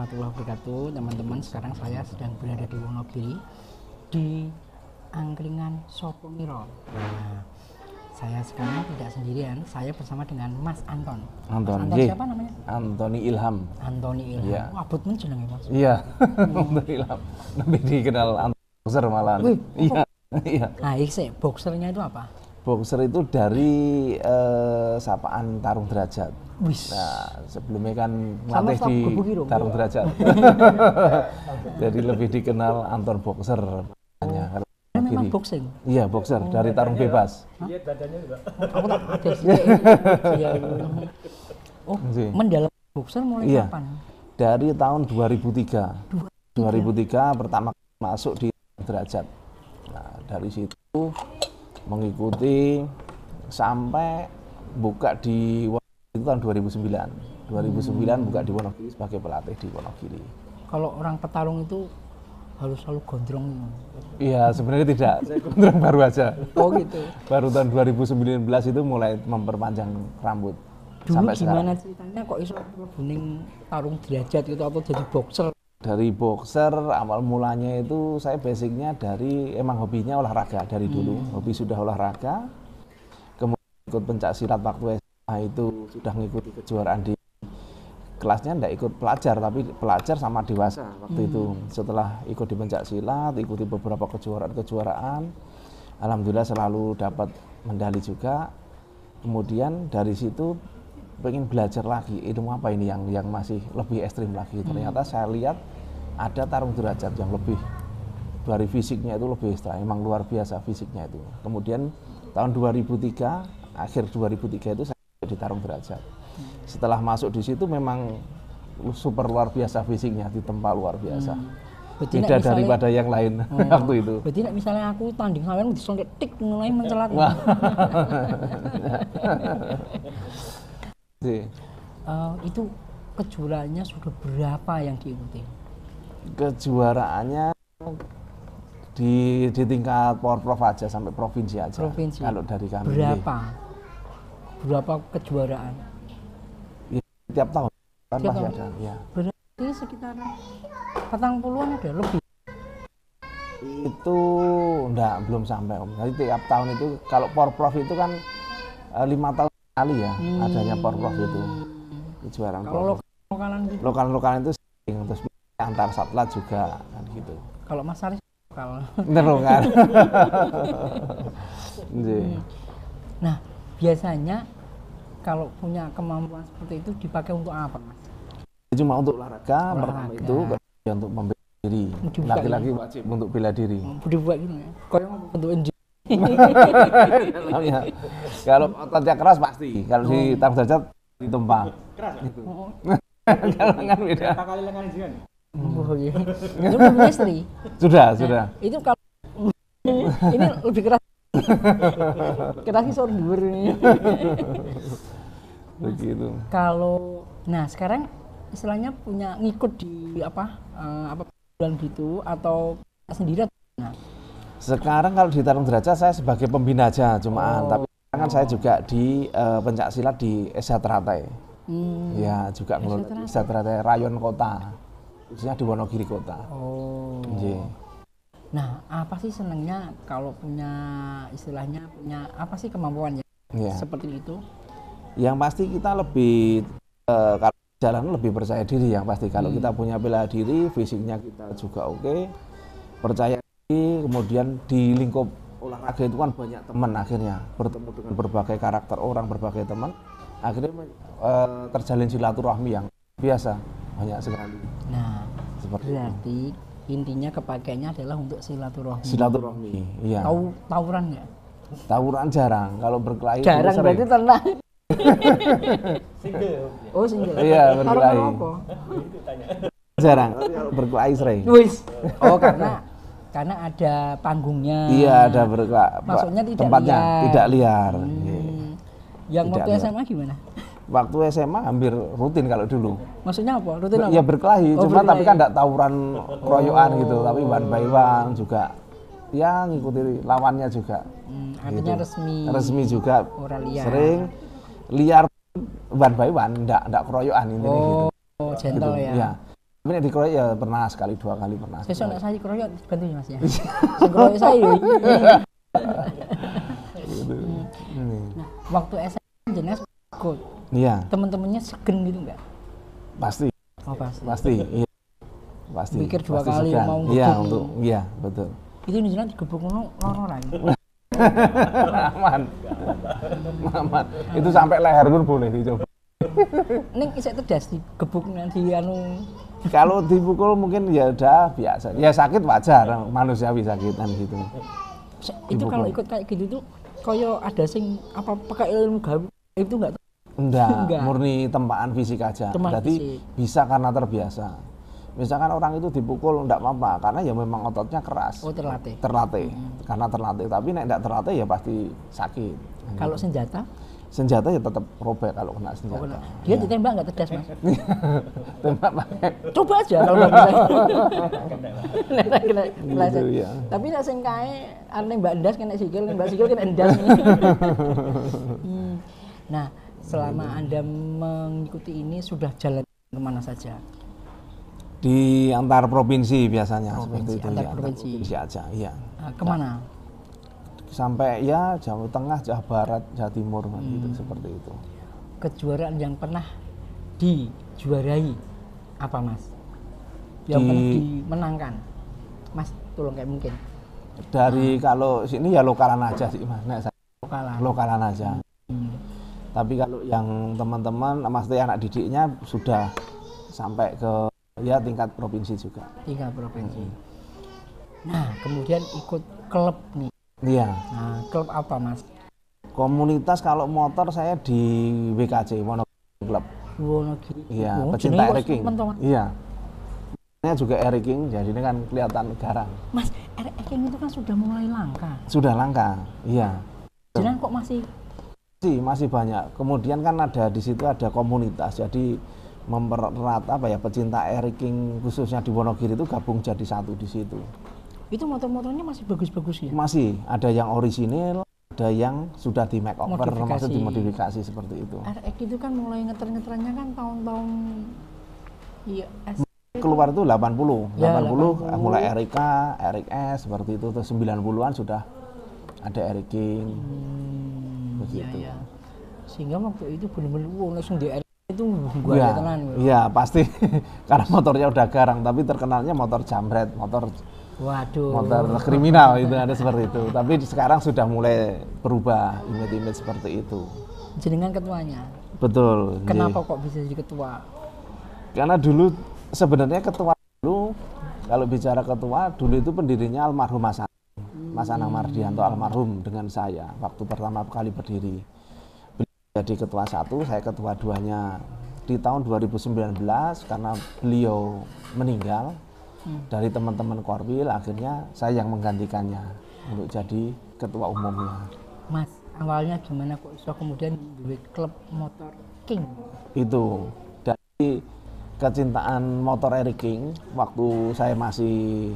warahmatullahi wabarakatuh. Teman-teman, sekarang saya sedang berada di Wonogiri di angkringan Sopomiro. Nah, saya sekarang tidak sendirian, saya bersama dengan Mas Anton. Mas Anton siapa namanya? Antoni Ilham. Antoni Ilham. Iya. Wah, abotmu jenenge Mas. Iya, Antoni Ilham. Lebih dikenal boxer malah. Iya. Iya. Nah, boxernya itu apa? Boxer itu dari sapaan Tarung Derajat. Wis. Nah, sebelumnya kan melatih di Tarung Derajat. Jadi lebih dikenal Anton Boxer. Memang boxing? Iya, boxer dari Tarung Bebas. Lihat badannya juga. Aku tak ada sih. Oh, mendalam boxer mulai kapan? Dari tahun 2003. 2003 pertama masuk di Derajat. Nah, dari situ mengikuti sampai buka di itu tahun 2009. 2009 buka di Wonogiri sebagai pelatih di Wonogiri. Kalau orang petarung itu harus selalu gondrong? Iya, sebenarnya tidak. Saya gondrong baru aja. Oh gitu. Baru tahun 2019 itu mulai memperpanjang rambut. Dulu sampai gimana sekarang. Ceritanya kok iso kuning Tarung Derajat itu atau jadi boxer? Dari boxer awal mulanya itu saya basicnya dari emang hobinya olahraga dari dulu. Hobi sudah olahraga. Kemudian ikut pencak silat waktu SMA itu sudah mengikuti kejuaraan di kelasnya, enggak ikut pelajar tapi pelajar sama dewasa waktu itu. Setelah ikut di pencak silat, ikuti beberapa kejuaraan, alhamdulillah selalu dapat medali juga. Kemudian dari situ pengen belajar lagi ilmu apa ini yang masih lebih ekstrim lagi. Ternyata saya lihat ada Tarung Derajat yang lebih dari fisiknya itu lebih ekstra, emang luar biasa fisiknya itu. Kemudian tahun 2003, akhir 2003 itu saya di Tarung Derajat. Setelah masuk di situ memang super luar biasa fisiknya, di tempat luar biasa. Beda daripada yang lain waktu itu. Berarti misalnya aku tanding sampean disongket tik mulai mencelat. Itu kejuaraannya sudah berapa yang diikuti? Kejuaraannya di tingkat Porprov aja sampai provinsi aja. Provinsi. Kalau dari kami. Berapa kejuaraan? Ya, tiap tahun masih ada. Ya. Berarti sekitar 40-an ada lebih. Itu belum sampai Om. Jadi tiap tahun itu kalau Porprov itu kan 5 tahun sekali ya adanya Porprov itu kejuaraan. Kalau lokalan gitu. Lokal itu sering, terus antar satlat juga kan gitu. Kalau Mas Aris lokal. Kan. Nah, biasanya kalau punya kemampuan seperti itu dipakai untuk apa, Mas? Cuma untuk olahraga. Pertama itu untuk membela diri. Laki-laki wajib untuk bela diri. Dibuat gitu ya. Kayak bentuk enjin. Kalau ototnya keras pasti. Kalau di Tarung Derajat ditempa. Keras gitu. Kalau kan beda. Berapa kali lengan jian? Oh iya. Itu punya istri? Sudah. Itu kalau ini lebih keras. Kerasnya soal dhuwur ini. Begitu. Kalau sekarang istilahnya punya ngikut di apa bulan gitu atau sendiri? Nah. Sekarang kalau di Tarung Derajat saya sebagai pembina aja tapi kan saya juga di pencak silat di Esat Teratai. Ya juga ngelola Esat Teratai Rayon Kota, khususnya di Wonogiri Kota. Nah, apa sih senangnya kalau punya istilahnya punya apa sih kemampuannya seperti itu? Yang pasti kita lebih kalau jalan lebih percaya diri yang pasti. Kalau kita punya bela diri, fisiknya kita juga oke, percaya diri, kemudian di lingkup olahraga itu kan banyak teman akhirnya bertemu dengan berbagai karakter orang, berbagai teman, akhirnya terjalin silaturahmi yang biasa banyak sekali. Nah, berarti intinya kepakainya adalah untuk silaturahmi. Silaturahmi, iya. Tawuran nggak? Tawuran jarang, kalau berkelahi jarang berarti tenang. Single. Oh single. Iya berkelahi. Jarang, tapi kalau berkelahi sering. Oh karena ada panggungnya. Iya ada berkelahi. Maksudnya tempatnya tidak liar. Yang waktu SMA gimana? Waktu SMA hampir rutin kalau dulu. Maksudnya apa? Rutin apa? Ya berkelahi, cuma berkelahi. Tapi kan tidak tawuran keroyokan gitu, tapi one by one juga. Ya ngikuti lawannya juga. Artinya gitu. Resmi juga. Liar. Sering liar one by one, enggak keroyokan ini gitu. Oh, gentle gitu. Ya. Tapi nek dikeroyok ya pernah sekali 2 kali pernah. Sesuk nek saya keroyok bantu ya Mas ya. Sing keroyok saya yo. Gitu. Nah, waktu SMA jenis ikut. Iya, Teman-temannya segen gitu enggak? pasti. Oh pasti. Pasti, iya. Pasti. Pikir 2 pasti kali segan. mau Iya, ngebuk. untuk iya, betul. Itu jenengan digebuk ngono loro ra. Aman. Aman. Itu sampai leher pun boleh dicoba. Ning isek tedas digebuk nanti anu. Kalau dipukul mungkin ya udah biasa. Ya sakit wajar, manusiawi sakitan gitu. Itu kalau ikut kayak gitu tuh koyo ada sing apa pakai ilmu gaib itu enggak? Enggak, murni tempaan fisik aja. Tempaan Jadi fisik. bisa karena terbiasa. Misalkan orang itu dipukul enggak apa-apa karena ya memang ototnya keras. Oh terlatih. Terlatih. Karena terlatih, tapi nek enggak terlatih ya pasti sakit. Kalau senjata? Senjata ya tetap robek kalau kena Oh, senjata. benar. Dia ditembak nggak tedas Mas? Tembak pakai Coba aja kalau nggak bisa. Kena gitu ya. Tapi nek sing kae aneh Mbak Endas kena sikil, Mbak sikil kena endas. Nah, selama Anda mengikuti ini sudah jalan kemana saja? Di antar provinsi biasanya Provinsi, seperti itu antar ya, provinsi. aja, iya. Kemana? Sampai ya Jawa Tengah, Jawa Barat, Jawa Timur gitu seperti itu. Kejuaraan yang pernah dijuarai apa Mas? Yang pernah dimenangkan? Mas, tolong kayak mungkin. Dari kalau sini ya lokalan aja sih Mas. Nek saya lokalan aja. Tapi kalau yang teman-teman, maksudnya anak didiknya sudah sampai ke ya tingkat provinsi juga. Tingkat provinsi. Nah, kemudian ikut klub nih. Iya. Nah, klub apa Mas? Komunitas kalau motor saya di WKC Wonogiri Club. Wonogiri. Iya, Oh, pecinta jenenge kok Eriking. sampean toh, Mas? Iya. Ini juga Eriking, jadi ini kan kelihatan garang. Mas, Eriking itu kan sudah mulai langka. Sudah langka. Iya. Jangan kok masih Masih banyak. Kemudian kan ada di situ ada komunitas. Jadi mempererat apa ya pecinta Eriking khususnya di Wonogiri itu gabung jadi satu di situ. itu motor-motornya masih bagus-bagus ya? Masih ada yang orisinil, ada yang sudah di makeover, Modifikasi. maksud dimodifikasi seperti itu. RX itu kan mulai ngeter-ngeterannya kan tahun-tahun iya Keluar itu 80, Ya, 80 80. mulai Erika, RX seperti itu, terus 90-an sudah ada Eriking. Begitu. iya. Sehingga waktu itu benar-benar langsung di RX itu gua Iya, ada tenan. iya pasti karena motornya udah garang, tapi terkenalnya motor jambret, motor Waduh. kriminal itu ada seperti itu. Tapi sekarang sudah mulai berubah image-image seperti itu. Jenengan ketuanya. Betul. Kenapa Nggih. kok bisa jadi ketua? Karena dulu sebenarnya ketua dulu kalau bicara ketua dulu itu pendirinya almarhum Mas Anang Mardianto almarhum dengan saya waktu pertama kali berdiri. Beliau jadi ketua 1, saya ketua 2-nya di tahun 2019 karena beliau meninggal. Dari teman-teman Korwil akhirnya saya yang menggantikannya untuk jadi ketua umumnya. Mas, awalnya gimana kok iso kemudian duwe klub motor King? Itu dari kecintaan motor Eriking waktu saya masih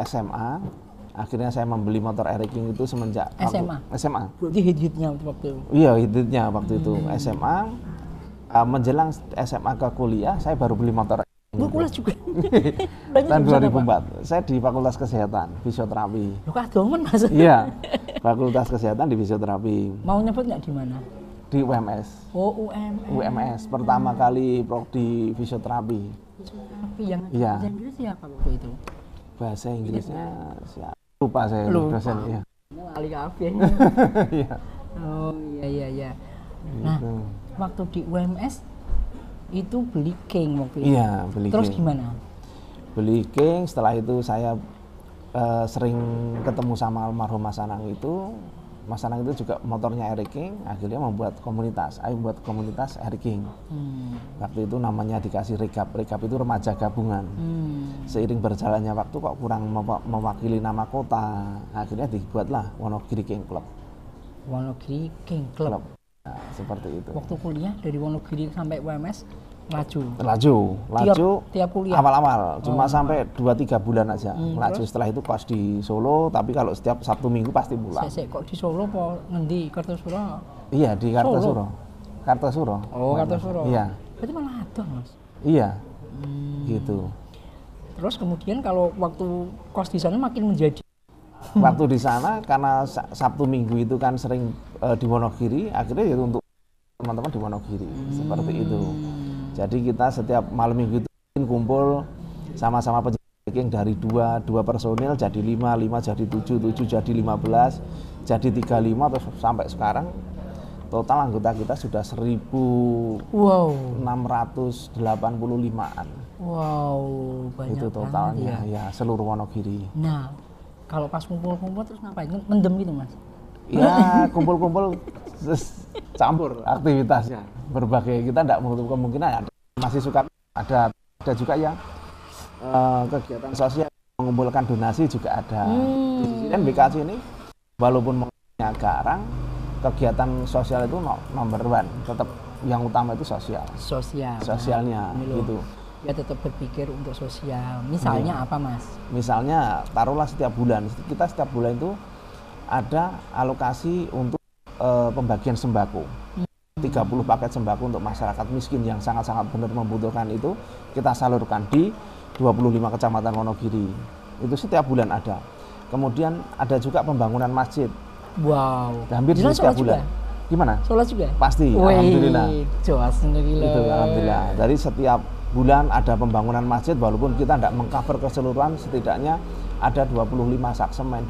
SMA, akhirnya saya membeli motor Eriking itu semenjak SMA. Berarti hit-hitnya waktu itu. Iya, hidupnya waktu itu SMA. Menjelang SMA ke kuliah saya baru beli motor. Gue kuliah juga. Tahun 2004. Saya di Fakultas Kesehatan, Fisioterapi. Lu kadomen Mas. Iya. Fakultas Kesehatan di Fisioterapi. Mau nyebut nggak di mana? Di UMS. Oh, UMS. UMS pertama kali prodi fisioterapi. Tapi yang Iya. bahasa Inggris siapa waktu itu? Bahasa Inggrisnya lupa saya Lupa. dosen ya. Lali kabeh. Iya. Oh, iya. Nah, Gitu. waktu di UMS itu beli King waktu itu. Iya, beli Terus King. gimana? Beli King, setelah itu saya sering ketemu sama almarhum Mas Anang itu. Mas Anang itu juga motornya Eriking, akhirnya membuat komunitas. Ayo buat komunitas Eriking. Waktu itu namanya dikasih Regap. Regap itu remaja gabungan. Seiring berjalannya waktu kok kurang mewakili nama kota, akhirnya dibuatlah Wonogiri King Club. Wonogiri King Club. Nah, seperti itu. Waktu kuliah dari Wonogiri sampai UMS Laju. Tiap kuliah. Awal-awal cuma sampai 2-3 bulan aja. Laju terus? setelah itu kos di Solo, tapi kalau setiap Sabtu Minggu pasti pulang. Sesek kok di Solo apa ngendi Kartosuro? Iya, di Kartosuro. Kartosuro. Oh, Kartosuro. Iya. Berarti malah adoh, Mas. Iya. gitu. Terus kemudian kalau waktu kos di sana makin menjadi Waktu di sana karena Sabtu Minggu itu kan sering di Wonogiri, akhirnya ya untuk teman-teman di Wonogiri seperti itu. Jadi kita setiap malam Minggu itu kumpul sama-sama penjaga dari dua personil jadi 5 jadi 7 jadi 15 jadi 35 terus sampai sekarang total anggota kita sudah 1.685-an. Wow, banyak itu totalnya ya seluruh Wonogiri. Nah, kalau pas kumpul-kumpul terus ngapain? Mendem gitu mas? Ya kumpul-kumpul terus campur aktivitasnya berbagai, kita tidak menutup kemungkinan masih suka ada juga yang kegiatan sosial mengumpulkan donasi juga ada. Di sisi lain BKC ini walaupun mengenai garang, kegiatan sosial itu nomor one, tetap yang utama itu sosialnya gitu. Ya tetap berpikir untuk sosial. Misalnya apa mas? Misalnya taruhlah setiap bulan itu ada alokasi untuk pembagian sembako. 30 paket sembako untuk masyarakat miskin yang sangat-sangat benar membutuhkan itu kita salurkan di 25 kecamatan Wonogiri. Itu setiap bulan ada. Kemudian ada juga pembangunan masjid. Wow. Hampir setiap bulan. Juga? Gimana? Sholat juga? Pasti. Alhamdulillah. Itu alhamdulillah. Dari setiap bulan ada pembangunan masjid, walaupun kita tidak mengcover keseluruhan, setidaknya ada 25 saksemen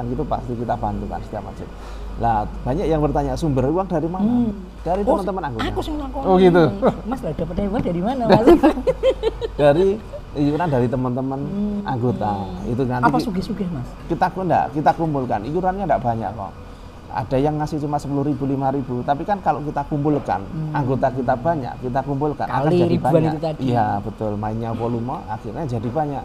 gitu pasti kita bantukan setiap masjid. Lah banyak yang bertanya sumber uang dari mana? Dari teman-teman anggota. Aku sing ngakoni. Oh gitu. Mas lah dapat uang dari mana mas? Dari iuran dari teman-teman anggota. Itu nanti apa sugih-sugih mas? Kita kumpulkan. Iurannya tidak banyak kok. Ada yang ngasih cuma 10.000, 5.000, tapi kan kalau kita kumpulkan, anggota kita banyak, kita kumpulkan akan jadi banyak. Iya betul, mainnya volume akhirnya jadi banyak.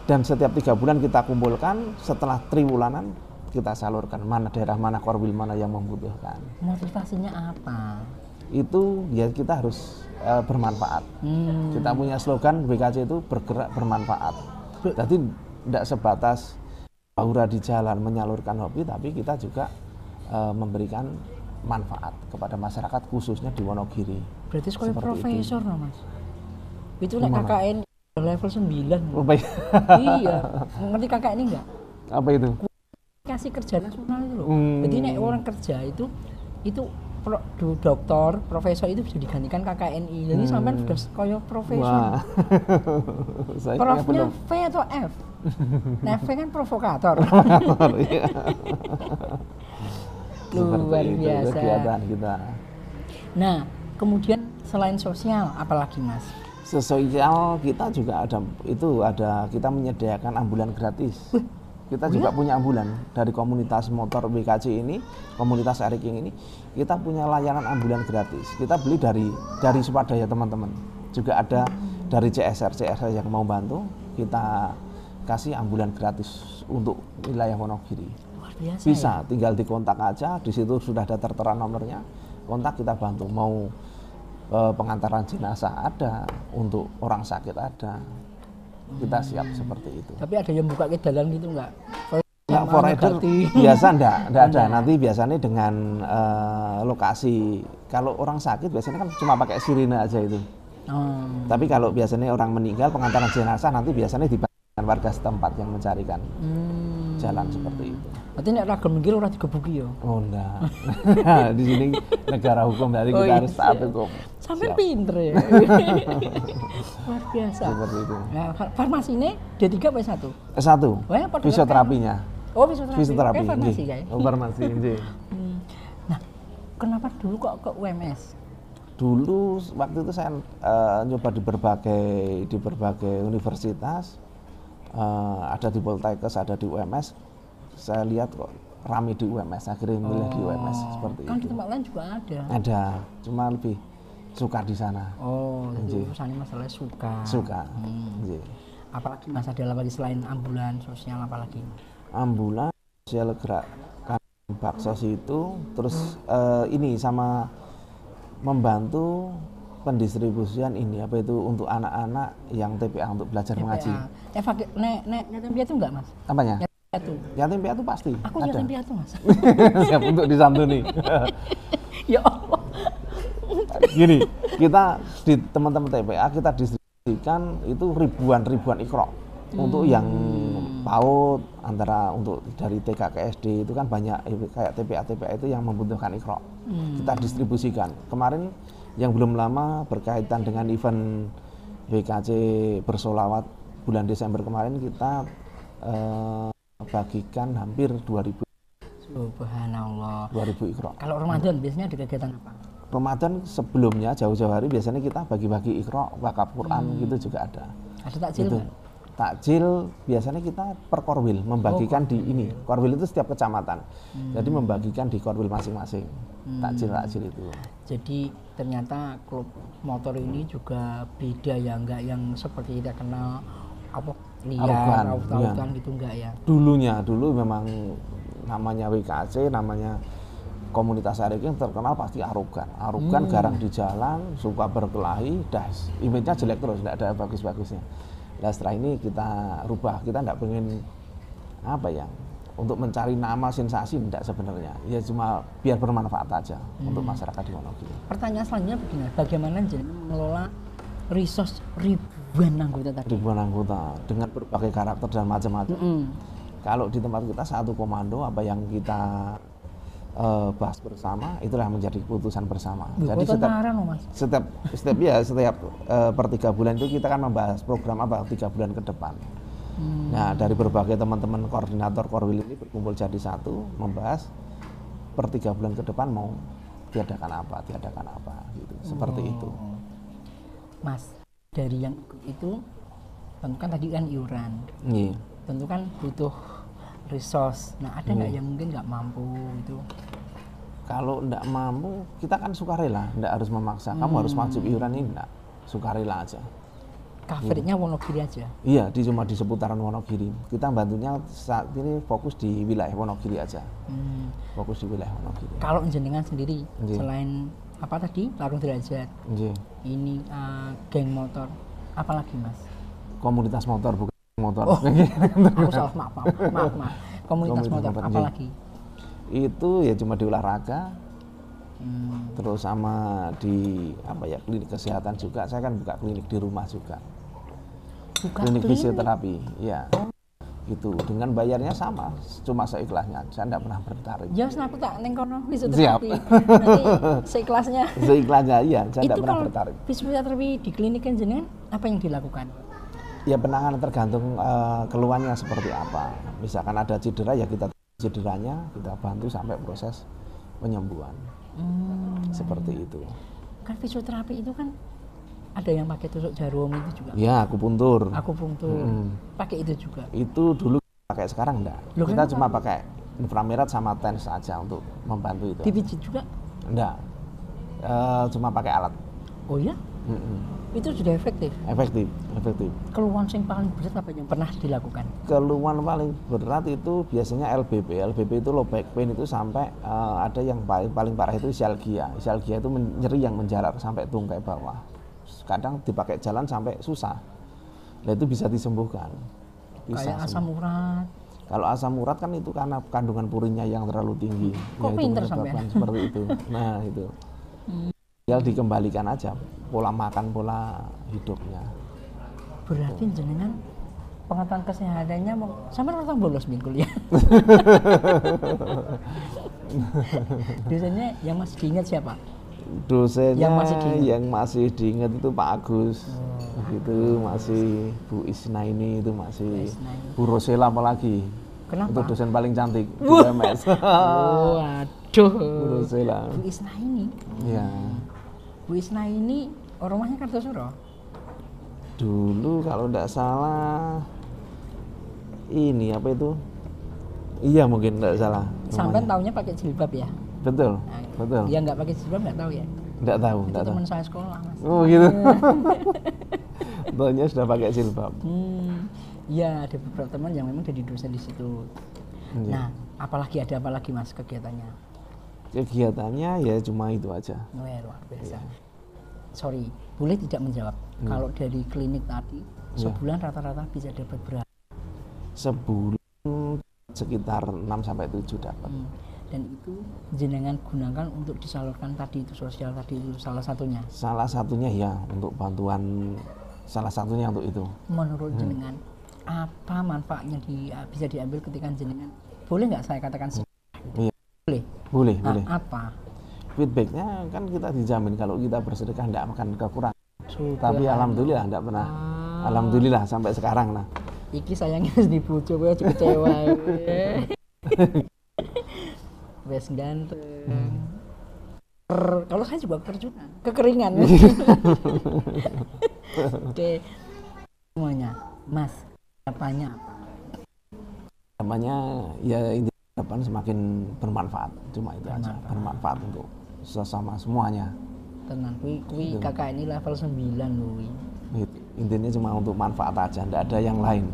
Dan setiap 3 bulan kita kumpulkan, setelah triwulanan kita salurkan mana daerah mana korwil mana yang membutuhkan. Motivasinya apa? Itu ya kita harus bermanfaat. Kita punya slogan BKC itu bergerak bermanfaat. Jadi tidak sebatas aura di jalan menyalurkan hobi, tapi kita juga memberikan manfaat kepada masyarakat khususnya di Wonogiri. Berarti sekolah profesor no mas? Itu nek KKN level 9. Oh, baik. Iya, ngerti KKN ini enggak? Apa itu? Kasih kerja nasional itu loh. Jadi nek orang kerja itu dokter, profesor itu bisa digantikan KKNI. Jadi sampai sudah kaya profesor. Profnya V atau F? Nah, V kan provokator. Luar biasa kegiatan kita. Nah, kemudian selain sosial apalagi mas? Sosial kita juga ada kita menyediakan ambulan gratis. Kita juga punya ambulan dari komunitas motor BKC ini, komunitas Eriking ini, kita punya layanan ambulan gratis. Kita beli dari swadaya teman-teman. Juga ada dari CSR yang mau bantu, kita kasih ambulan gratis untuk wilayah Wonogiri. Biasa, bisa ya? Tinggal dikontak aja, di situ sudah ada tertera nomornya, kontak kita bantu. Mau pengantaran jenazah ada, untuk orang sakit ada, kita siap seperti itu. Tapi ada yang buka ke dalam gitu nggak? Nggak, for rider biasa enggak ada. Nanti biasanya dengan lokasi, kalau orang sakit biasanya kan cuma pakai sirine aja itu. Tapi kalau biasanya orang meninggal, pengantaran jenazah nanti biasanya dibantu warga setempat yang mencarikan jalan seperti itu. Berarti nek ragam minggir ora digebuki ya? Oh enggak. Di sini negara hukum, dari kita harus taat hukum. Sampai pinter ya. Luar biasa. Seperti itu. Nah, farmasi ini D3 apa S1? S1. Oh, fisioterapinya. Oh, fisioterapi. Farmasi kayak. Oh, farmasi nggih. Nah, kenapa dulu kok ke UMS? Dulu waktu itu saya nyoba di berbagai universitas. Ada di Poltekkes, ada di UMS. Saya lihat kok rame di UMS, akhirnya milih di UMS seperti kan itu. Di tempat lain juga ada. Ada, cuma lebih suka di sana. Oh, jadi urusannya masalah suka. Apalagi mas ada lagi selain ambulan sosial apalagi? Ambulan sosial gerakan baksos itu, terus ini sama membantu pendistribusian ini apa itu untuk anak-anak yang TPA untuk belajar mengaji. Yatim piatu enggak mas? Apanya? Yatim piatu pasti. Aku ada. yatim piatu mas. Siap untuk disantuni. Ya Allah. Gini, kita di teman-teman TPA kita distribusi distribusikan itu ribuan Iqra. Untuk yang PAUD antara untuk dari TK ke SD itu kan banyak kayak TPA itu yang membutuhkan Iqra. Kita distribusikan. Kemarin yang belum lama berkaitan dengan event WKC bersolawat bulan Desember kemarin kita bagikan hampir 2000 Subhanallah. Iqra. Kalau Ramadan biasanya ada kegiatan apa? Ramadan sebelumnya jauh-jauh hari biasanya kita bagi-bagi Iqra, wakaf Quran gitu juga ada. Ada takjil Gitu. kan? Takjil biasanya kita per korwil membagikan di ini. Korwil itu setiap kecamatan. Jadi membagikan di korwil masing-masing. Takjil itu. Jadi ternyata klub motor ini juga beda ya, enggak yang seperti kita kenal apa liar, autan gitu enggak ya. Dulu memang namanya WKC, namanya komunitas RX yang terkenal pasti arogan, garang di jalan, suka berkelahi, image-nya jelek terus, tidak ada bagus-bagusnya. Nah setelah ini kita rubah, kita tidak pengen apa ya, untuk mencari nama sensasi tidak sebenarnya, ya cuma biar bermanfaat aja untuk masyarakat di Wonogiri. Pertanyaan selanjutnya begini, bagaimana jadi mengelola resource ribuan anggota tadi? Ribuan anggota dengan berbagai karakter dan macam-macam. Kalau di tempat kita satu komando, apa yang kita bahas bersama itulah menjadi keputusan bersama. Jadi setiap per 3 bulan itu kita kan membahas program apa 3 bulan ke depan. Nah dari berbagai teman-teman koordinator Korwil ini berkumpul jadi satu membahas per 3 bulan ke depan mau tiadakan apa gitu. Seperti itu. Mas, dari yang itu tentu kan tadi kan iuran. Tentu kan butuh resource. Nah ada nggak yang mungkin nggak mampu itu? Kalau nggak mampu, kita kan sukarela, nggak harus memaksa. Kamu harus wajib iuran ini, nggak, sukarela aja. Coveragenya Wonogiri aja? Iya, cuma di seputaran Wonogiri. Kita bantunya saat ini fokus di wilayah Wonogiri aja. Fokus di wilayah Wonogiri. Kalau jenengan sendiri, selain apa tadi, Larung Derajat, ini geng motor, apalagi Mas? Komunitas motor, bukan motor. Oh, aku salah, maaf. Komunitas motor, apalagi? Itu ya cuma di olahraga, terus sama di klinik kesehatan juga. Saya kan buka klinik di rumah juga, klinik fisioterapi, ya. Gitu, dengan bayarnya sama, cuma seikhlasnya. Saya tidak pernah bertarik. Ya, kenapa tak neng kono fisioterapi? Nanti seikhlasnya. Seikhlasnya, iya. Saya tidak pernah bertarik. Fisioterapi di klinik kan jenengan apa yang dilakukan? Ya penanganan tergantung keluhannya seperti apa. Misalkan ada cedera ya kita cederanya kita bantu sampai proses penyembuhan. Seperti itu. Kan fisioterapi itu kan ada yang pakai tusuk jarum itu juga. Ya, akupuntur. Pakai itu juga. Itu dulu pakai, sekarang enggak. Kita cuma pakai inframerah sama TENS saja untuk membantu itu. Dipijit juga? Enggak. Cuma pakai alat. Oh ya? Itu sudah efektif? Efektif. Keluhan yang paling berat apa yang pernah dilakukan? Keluhan paling berat itu biasanya LBP itu low back pain itu sampai ada yang paling parah itu isialgia. Isialgia itu nyeri yang menjalar sampai tungkai bawah. Kadang dipakai jalan sampai susah. Nah itu bisa disembuhkan. Kayak asam urat. Kalau asam urat kan itu karena kandungan purinnya yang terlalu tinggi. Kok pinter sampai? Seperti itu. Nah itu. Tinggal dikembalikan aja pola makan, pola hidupnya. Berarti jenengan pengetahuan kesehatannya sampai orang bolos kuliah. Dosennya yang masih diingat siapa? Dosennya yang masih diingat itu Pak Agus. Itu masih Bu Isna ini, itu masih Bu Rosela apalagi. Kenapa? Itu dosen paling cantik di UMS. Waduh. Bu Rosela. Bu Isna ini. Iya. Bu Isna ini rumahnya Kartosuro? Dulu kalau tidak salah ini apa itu? Iya mungkin tidak salah. Sampai tahunya pakai jilbab ya? Betul. Dia nggak pakai jilbab nggak tahu ya? Nggak tahu. Itu teman saya sekolah Mas. Oh gitu. Tahunya sudah pakai jilbab. Iya, ada beberapa teman yang memang jadi dosen di situ. Nah, ada apa lagi Mas kegiatannya? Kegiatannya ya cuma itu aja. Luar biasa. Sorry, boleh tidak menjawab? Kalau dari klinik tadi sebulan rata-rata bisa dapat berapa? Sebulan sekitar 6-7 dapat. Dan itu jenengan gunakan untuk disalurkan tadi itu sosial tadi itu salah satunya? Salah satunya ya untuk bantuan salah satunya untuk itu. Menurut jenengan apa manfaatnya bisa diambil ketika jenengan, boleh nggak saya katakan Iya. boleh? Boleh. Apa Feedbacknya kan kita dijamin kalau kita bersedekah tidak akan kekurangan. sudah? Tapi alhamdulillah tidak pernah. Alhamdulillah sampai sekarang lah. Iki sayangnya harus dibujuk, gue kecewa. Wes ganteng. Kalau saya juga kekeringan. Oke, semuanya, Mas, harapannya apa? Harapannya ya ini harapan semakin bermanfaat, cuma itu aja, bermanfaat untuk sesama semuanya. Tenang, kui kakak ini level 9 loh. Intinya cuma untuk manfaat aja, tidak ada yang lain.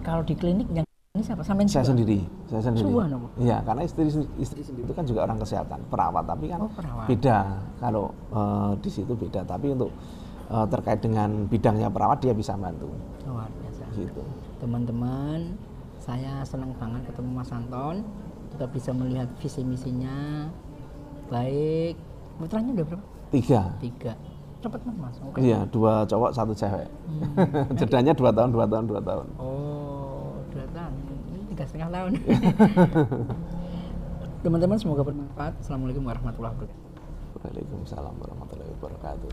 Kalau di klinik yang ini siapa? Sampai Saya sendiri. Subhanallah. Iya, karena istri sendiri itu kan juga orang kesehatan, perawat, tapi kan perawat. beda. Kalau di situ beda, tapi untuk terkait dengan bidangnya perawat dia bisa bantu. Luar biasa. Gitu. Teman-teman, saya senang banget ketemu Mas Anton. Kita bisa melihat visi misinya baik. Putranya udah berapa? 3. Cepet Mas. Oke. Iya, 2 cowok 1 cewek. Jedanya 2 tahun. Oh, 2 tahun. Ini 3,5 tahun. Teman-teman, semoga bermanfaat. Assalamualaikum warahmatullahi wabarakatuh. Waalaikumsalam warahmatullahi wabarakatuh.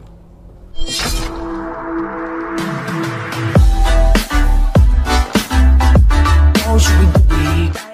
How should we do it?